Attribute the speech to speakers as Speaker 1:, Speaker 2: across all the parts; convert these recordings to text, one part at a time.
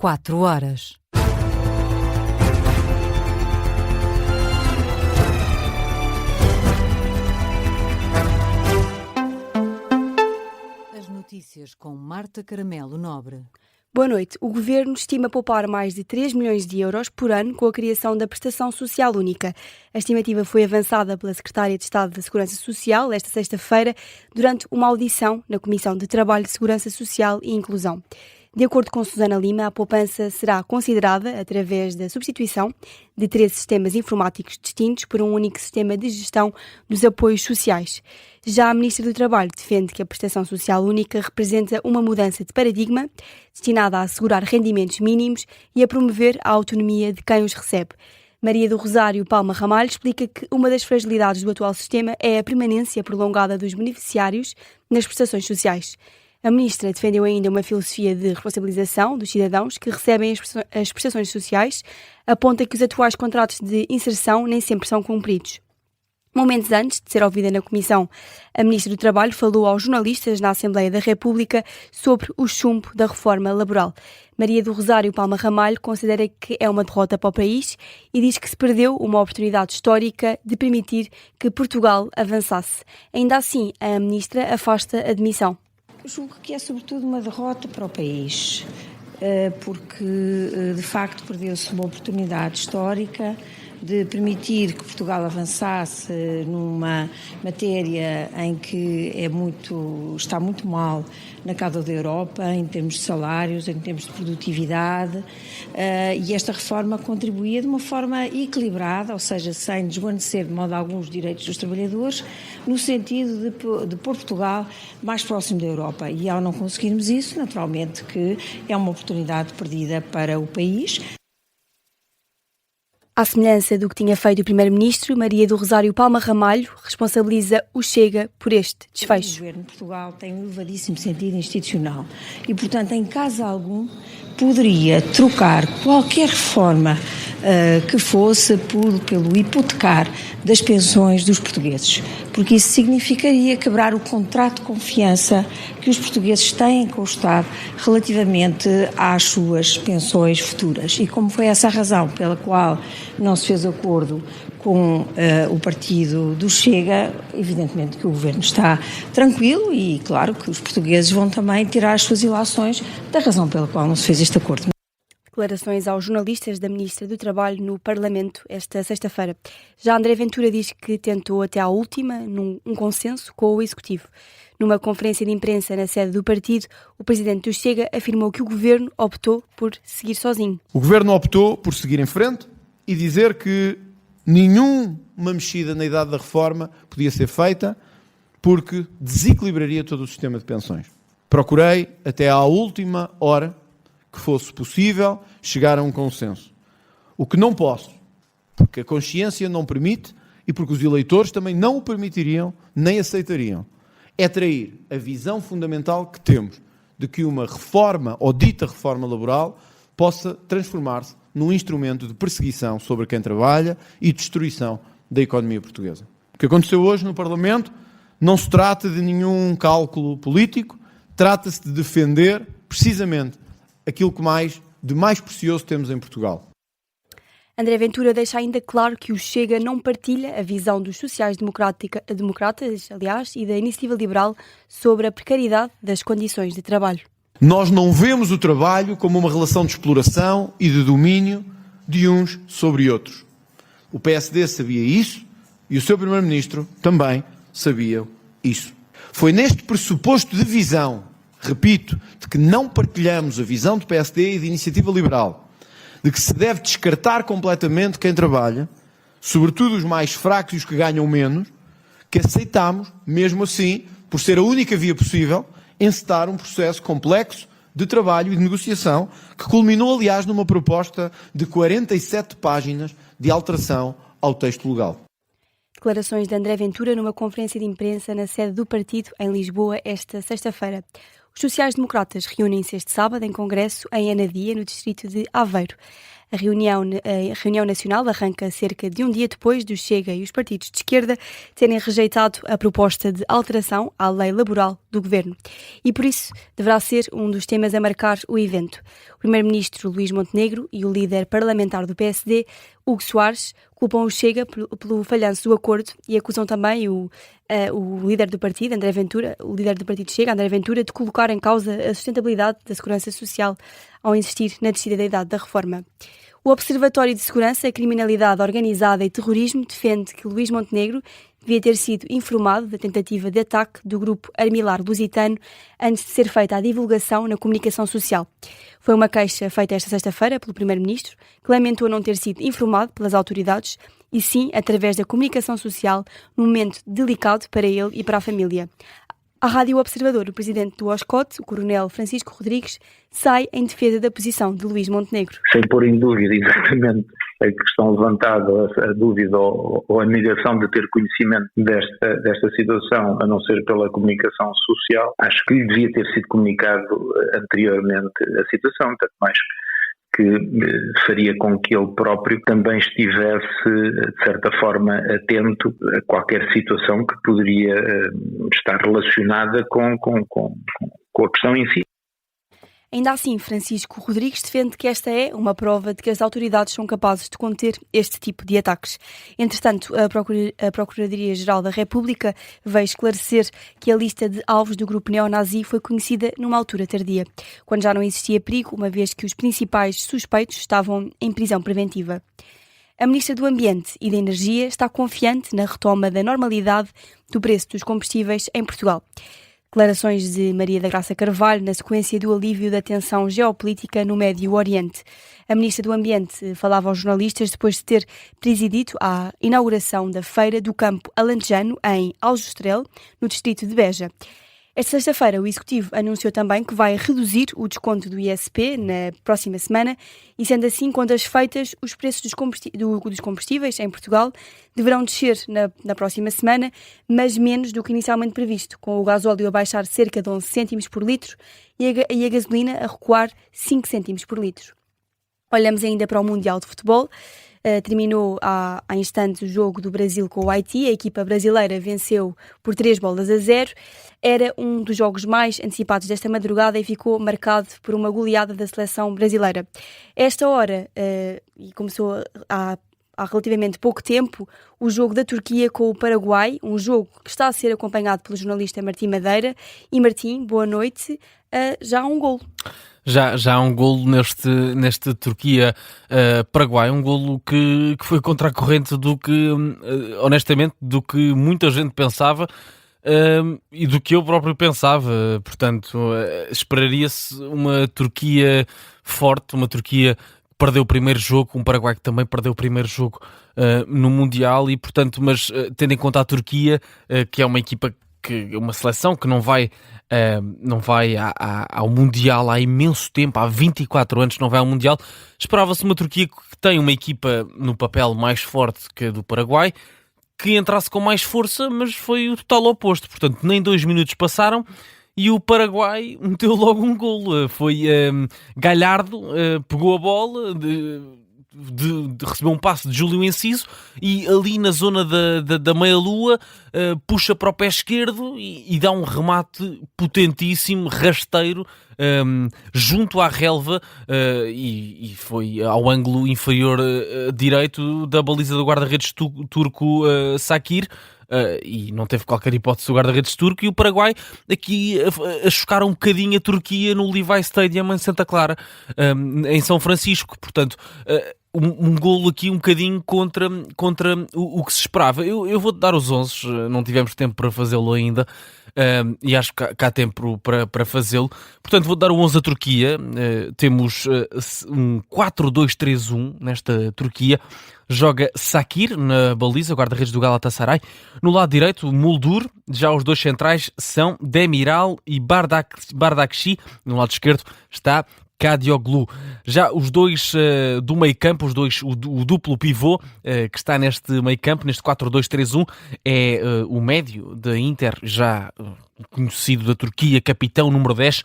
Speaker 1: 4 horas. As notícias com Marta Caramelo Nobre.
Speaker 2: Boa noite. O Governo estima poupar mais de 3 milhões de euros por ano com a criação da Prestação Social Única. A estimativa foi avançada pela Secretária de Estado da Segurança Social esta sexta-feira durante uma audição na Comissão de Trabalho, Segurança Social e Inclusão. De acordo com Susana Lima, a poupança será considerada através da substituição de 13 sistemas informáticos distintos por um único sistema de gestão dos apoios sociais. Já a Ministra do Trabalho defende que a Prestação Social Única representa uma mudança de paradigma destinada a assegurar rendimentos mínimos e a promover a autonomia de quem os recebe. Maria do Rosário Palma Ramalho explica que uma das fragilidades do atual sistema é a permanência prolongada dos beneficiários nas prestações sociais. A Ministra defendeu ainda uma filosofia de responsabilização dos cidadãos que recebem as prestações sociais, aponta que os atuais contratos de inserção nem sempre são cumpridos. Momentos antes de ser ouvida na Comissão, a Ministra do Trabalho falou aos jornalistas na Assembleia da República sobre o chumbo da reforma laboral. Maria do Rosário Palma Ramalho considera que é uma derrota para o país e diz que se perdeu uma oportunidade histórica de permitir que Portugal avançasse. Ainda assim, a Ministra afasta a demissão.
Speaker 3: Julgo que é sobretudo uma derrota para o país, porque de facto perdeu-se uma oportunidade histórica de permitir que Portugal avançasse numa matéria em que está muito mal na cauda da Europa, em termos de salários, em termos de produtividade, e esta reforma contribuía de uma forma equilibrada, ou seja, sem desguarnecer de modo algum os direitos dos trabalhadores, no sentido de pôr Portugal mais próximo da Europa. E ao não conseguirmos isso, naturalmente que é uma oportunidade perdida para o país.
Speaker 2: À semelhança do que tinha feito o Primeiro-Ministro, Maria do Rosário Palma Ramalho responsabiliza o Chega por este desfecho.
Speaker 3: O Governo de Portugal tem um elevadíssimo sentido institucional e, portanto, em caso algum, poderia trocar qualquer reforma que fosse pelo hipotecar das pensões dos portugueses, porque isso significaria quebrar o contrato de confiança que os portugueses têm com o Estado relativamente às suas pensões futuras. E como foi essa a razão pela qual não se fez acordo com o partido do Chega, evidentemente que o Governo está tranquilo e claro que os portugueses vão também tirar as suas ilações da razão pela qual não se fez este acordo.
Speaker 2: Declarações aos jornalistas da Ministra do Trabalho no Parlamento esta sexta-feira. Já André Ventura diz que tentou até à última um consenso com o Executivo. Numa conferência de imprensa na sede do partido, o presidente do Chega afirmou que o Governo optou por seguir sozinho.
Speaker 4: O Governo optou por seguir em frente e dizer que nenhuma mexida na idade da reforma podia ser feita porque desequilibraria todo o sistema de pensões. Procurei até à última hora que fosse possível chegar a um consenso. O que não posso, porque a consciência não permite e porque os eleitores também não o permitiriam nem aceitariam, é trair a visão fundamental que temos de que uma reforma ou dita reforma laboral possa transformar-se num instrumento de perseguição sobre quem trabalha e destruição da economia portuguesa. O que aconteceu hoje no Parlamento não se trata de nenhum cálculo político, trata-se de defender precisamente aquilo que de mais precioso temos em Portugal.
Speaker 2: André Ventura deixa ainda claro que o Chega não partilha a visão dos sociais-democratas, e da Iniciativa Liberal sobre a precariedade das condições de trabalho.
Speaker 4: Nós não vemos o trabalho como uma relação de exploração e de domínio de uns sobre outros. O PSD sabia isso e o seu Primeiro-Ministro também sabia isso. Foi neste pressuposto de visão, repito, de que não partilhamos a visão do PSD e da Iniciativa Liberal, de que se deve descartar completamente quem trabalha, sobretudo os mais fracos e os que ganham menos, que aceitámos, mesmo assim, por ser a única via possível, encetar um processo complexo de trabalho e de negociação, que culminou, aliás, numa proposta de 47 páginas de alteração ao texto legal.
Speaker 2: Declarações de André Ventura numa conferência de imprensa na sede do partido em Lisboa esta sexta-feira. Os sociais-democratas reúnem-se este sábado em congresso em Anadia, no distrito de Aveiro. A reunião nacional arranca cerca de um dia depois do Chega e os partidos de esquerda terem rejeitado a proposta de alteração à lei laboral do governo. E por isso deverá ser um dos temas a marcar o evento. O primeiro-ministro Luís Montenegro e o líder parlamentar do PSD, Hugo Soares, culpam o Chega pelo falhanço do acordo e acusam também o líder do partido, André Ventura, o líder do partido Chega, André Ventura, de colocar em causa a sustentabilidade da segurança social ao insistir na descida da idade da reforma. O Observatório de Segurança, Criminalidade Organizada e Terrorismo defende que Luís Montenegro devia ter sido informado da tentativa de ataque do grupo Armilar Lusitano antes de ser feita a divulgação na comunicação social. Foi uma queixa feita esta sexta-feira pelo Primeiro-Ministro, que lamentou não ter sido informado pelas autoridades e sim através da comunicação social num momento delicado para ele e para a família. À Rádio Observador, o presidente do OSCOT, o coronel Francisco Rodrigues, sai em defesa da posição de Luís Montenegro.
Speaker 5: Sem pôr em dúvida exatamente a questão levantada, a dúvida ou a negação de ter conhecimento desta situação, a não ser pela comunicação social, acho que lhe devia ter sido comunicado anteriormente a situação, tanto mais que faria com que ele próprio também estivesse, de certa forma, atento a qualquer situação que poderia estar relacionada com a questão em si.
Speaker 2: Ainda assim, Francisco Rodrigues defende que esta é uma prova de que as autoridades são capazes de conter este tipo de ataques. Entretanto, a Procuradoria-Geral da República veio esclarecer que a lista de alvos do grupo neonazi foi conhecida numa altura tardia, quando já não existia perigo, uma vez que os principais suspeitos estavam em prisão preventiva. A Ministra do Ambiente e da Energia está confiante na retoma da normalidade do preço dos combustíveis em Portugal. Declarações de Maria da Graça Carvalho na sequência do alívio da tensão geopolítica no Médio Oriente. A Ministra do Ambiente falava aos jornalistas depois de ter presidido a inauguração da Feira do Campo Alentejano em Aljustrel, no distrito de Beja. Esta sexta-feira, o Executivo anunciou também que vai reduzir o desconto do ISP na próxima semana e, sendo assim, contas feitas, os preços dos combustíveis em Portugal deverão descer na próxima semana, mas menos do que inicialmente previsto, com o gasóleo a baixar cerca de 11 cêntimos por litro e a gasolina a recuar 5 cêntimos por litro. Olhamos ainda para o Mundial de Futebol. Terminou há instantes o jogo do Brasil com o Haiti. A equipa brasileira venceu por 3-0. Era um dos jogos mais antecipados desta madrugada e ficou marcado por uma goleada da seleção brasileira. Esta hora, e começou há relativamente pouco tempo, o jogo da Turquia com o Paraguai, um jogo que está a ser acompanhado pelo jornalista Martim Madeira. E Martim, boa noite. Já há um golo.
Speaker 6: Já há um golo neste Turquia-Paraguai, um golo que foi contra a corrente do que, honestamente, do que muita gente pensava e do que eu próprio pensava. Portanto, esperaria-se uma Turquia forte, uma Turquia que perdeu o primeiro jogo, um Paraguai que também perdeu o primeiro jogo no Mundial e, portanto, mas tendo em conta a Turquia, que é uma equipa, uma seleção que não vai ao Mundial há imenso tempo, há 24 anos não vai ao Mundial, esperava-se uma Turquia que tem uma equipa no papel mais forte que a do Paraguai, que entrasse com mais força, mas foi o total oposto. Portanto, nem 2 minutos passaram e o Paraguai meteu logo um golo. Foi Galhardo, pegou a bola, recebeu um passe de Júlio Enciso e ali na zona da meia-lua puxa para o pé esquerdo e dá um remate potentíssimo, rasteiro, junto à relva e foi ao ângulo inferior direito da baliza do guarda-redes turco Sakir. E não teve qualquer hipótese o guarda-redes turco, e o Paraguai aqui a chocar um bocadinho a Turquia no Levi Stadium em Santa Clara, em São Francisco. Portanto, um golo aqui um bocadinho contra o que se esperava. Eu vou-te dar os 11, não tivemos tempo para fazê-lo ainda, e acho que há tempo para fazê-lo. Portanto, vou dar o 11 à Turquia. Temos um 4-2-3-1 nesta Turquia. Joga Sakir na baliza, guarda-redes do Galatasaray. No lado direito, Muldur. Já os dois centrais são Demiral e Bardakci. No lado esquerdo está Kadioglu. Já os dois do meio campo, o duplo pivô que está neste meio campo, neste 4-2-3-1, é o médio da Inter, já conhecido da Turquia, capitão número 10,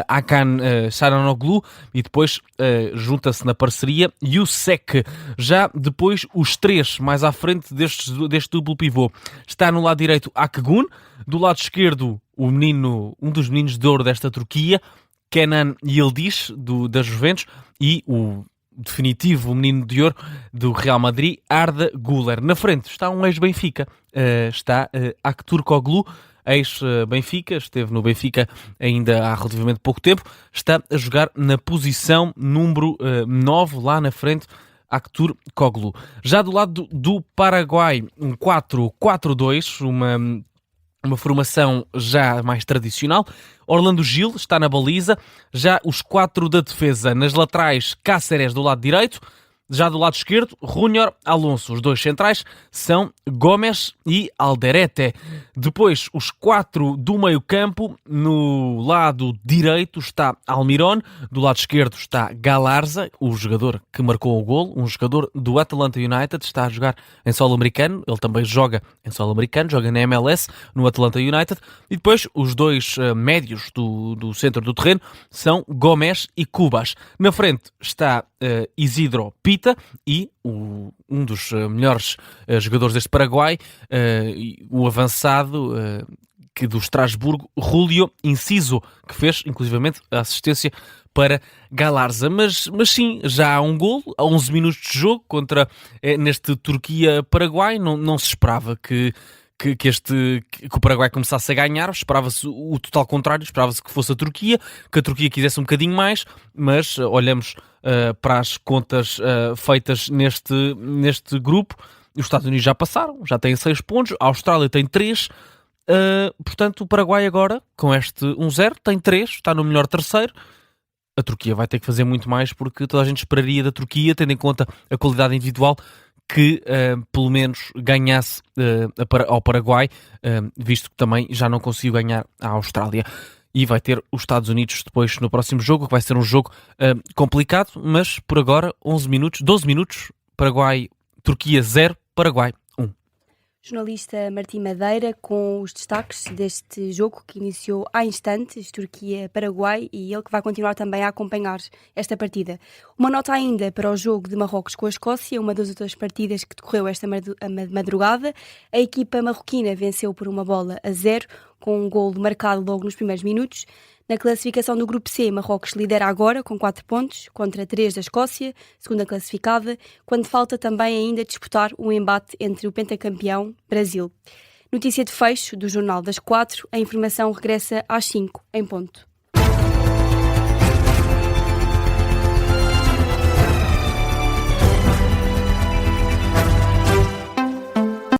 Speaker 6: Hakan Çalhanoğlu, e depois junta-se na parceria Yusek. Já depois os três mais à frente deste duplo pivô. Está no lado direito Akgün, do lado esquerdo um dos meninos de ouro desta Turquia, Kenan Yildiz, da Juventus, e o definitivo menino de ouro do Real Madrid, Arda Güler. Na frente está um ex-Benfica, está Aktürkoğlu, ex-Benfica, esteve no Benfica ainda há relativamente pouco tempo, está a jogar na posição número 9, lá na frente, Aktürkoğlu. Já do lado do Paraguai, um 4-4-2, uma formação já mais tradicional. Orlando Gil está na baliza, já os 4 da defesa nas laterais, Cáceres do lado direito, já do lado esquerdo, Júnior, Alonso. Os dois centrais são Gomes e Alderete. Depois, os 4 do meio campo, no lado direito está Almirón, do lado esquerdo está Galarza, o jogador que marcou o golo, um jogador do Atlanta United, está a jogar em solo americano, ele também joga em solo americano, joga na MLS, no Atlanta United. E depois, os dois médios do centro do terreno são Gomes e Cubas. Na frente está Isidro Pita e um dos melhores jogadores deste Paraguai, o avançado que do Estrasburgo, Julio Inciso, que fez inclusivamente a assistência para Galarza. Mas sim, já há um golo, há 11 minutos de jogo neste Turquia-Paraguai. Não se esperava que o Paraguai começasse a ganhar, esperava-se o total contrário, esperava-se que fosse a Turquia, que a Turquia quisesse um bocadinho mais, mas olhamos para as contas feitas neste grupo, os Estados Unidos já passaram, já têm 6 pontos, a Austrália tem 3, portanto o Paraguai agora, com este 1-0, tem 3, está no melhor terceiro. A Turquia vai ter que fazer muito mais, porque toda a gente esperaria da Turquia, tendo em conta a qualidade individual, que pelo menos ganhasse ao Paraguai, visto que também já não conseguiu ganhar à Austrália. E vai ter os Estados Unidos depois no próximo jogo, que vai ser um jogo complicado, mas por agora 12 minutos, Turquia 0, Paraguai 1.
Speaker 2: Jornalista Martim Madeira com os destaques deste jogo que iniciou há instantes, Turquia-Paraguai, e ele que vai continuar também a acompanhar esta partida. Uma nota ainda para o jogo de Marrocos com a Escócia, uma das outras partidas que decorreu esta madrugada. A equipa marroquina venceu por 1-0, com um golo marcado logo nos primeiros minutos. Na classificação do Grupo C, Marrocos lidera agora com 4 pontos, contra 3 da Escócia, segunda classificada, quando falta também ainda disputar um embate entre o pentacampeão Brasil. Notícia de fecho do Jornal das 4, a informação regressa às 5 em ponto.